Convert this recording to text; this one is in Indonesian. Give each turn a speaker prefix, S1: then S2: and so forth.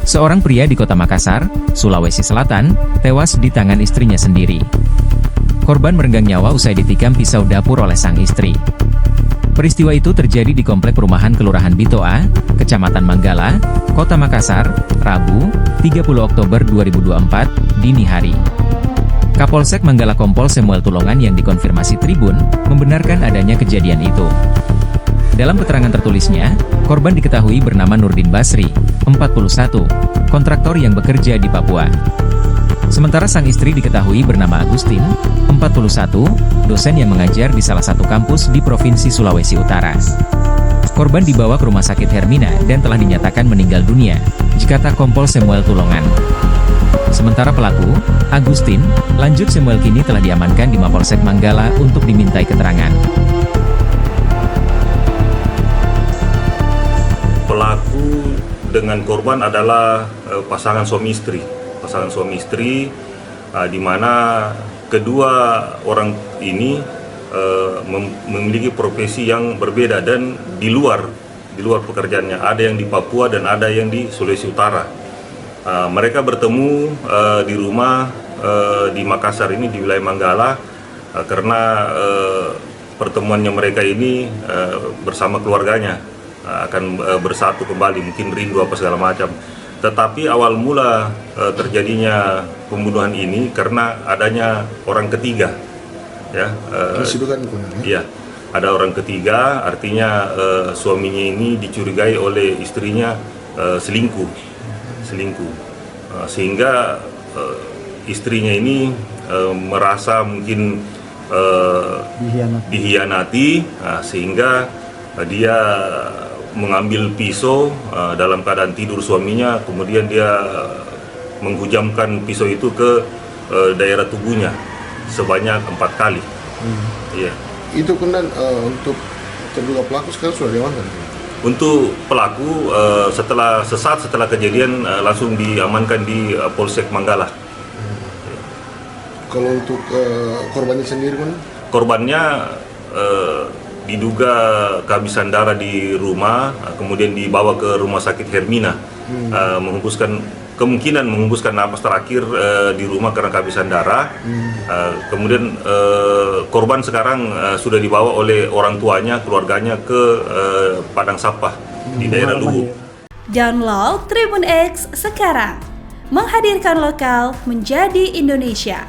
S1: Seorang pria di kota Makassar, Sulawesi Selatan, tewas di tangan istrinya sendiri. Korban merenggang nyawa usai ditikam pisau dapur oleh sang istri. Peristiwa itu terjadi di komplek perumahan Kelurahan Bitoa, Kecamatan Manggala, Kota Makassar, Rabu, 30 Oktober 2024, dini hari. Kapolsek Manggala Kompol Samuel Tulongan yang dikonfirmasi Tribun, membenarkan adanya kejadian itu. Dalam keterangan tertulisnya, korban diketahui bernama Nurdin Basri, 41, kontraktor yang bekerja di Papua. Sementara sang istri diketahui bernama Agustin, 41, dosen yang mengajar di salah satu kampus di Provinsi Sulawesi Utara. Korban dibawa ke Rumah Sakit Hermina dan telah dinyatakan meninggal dunia, kata Kompol Samuel Tulongan. Sementara pelaku, Agustin, lanjut Samuel kini telah diamankan di Mapolsek Manggala untuk dimintai keterangan.
S2: Pelaku dengan korban adalah pasangan suami istri. Di mana kedua orang ini memiliki profesi yang berbeda dan di luar pekerjaannya. Ada yang di Papua dan ada yang di Sulawesi Utara. Mereka bertemu di rumah di Makassar ini, di wilayah Manggala, karena pertemuannya mereka ini bersama keluarganya akan bersatu kembali, mungkin rindu apa segala macam. Tetapi awal mula terjadinya pembunuhan ini karena adanya orang ketiga, ya. Iya, ada orang ketiga, artinya suaminya ini dicurigai oleh istrinya selingkuh, sehingga istrinya ini merasa mungkin dihianati, sehingga dia mengambil pisau dalam keadaan tidur suaminya, kemudian dia menghujamkan pisau itu ke daerah tubuhnya sebanyak 4 kali. Iya.
S3: Itu kemudian untuk terduga pelaku sekarang sudah diamankan?
S2: Untuk pelaku sesaat setelah kejadian langsung diamankan di Polsek Manggala.
S3: Kalau untuk korbannya sendiri kan?
S2: Korbannya diduga kehabisan darah di rumah, kemudian dibawa ke Rumah Sakit Hermina, kemungkinan menghembuskan napas terakhir di rumah karena kehabisan darah. Kemudian korban sekarang sudah dibawa oleh orang tuanya, keluarganya ke Padang Sampah di daerah Luwu.
S4: Download Tribun X sekarang, menghadirkan lokal menjadi Indonesia.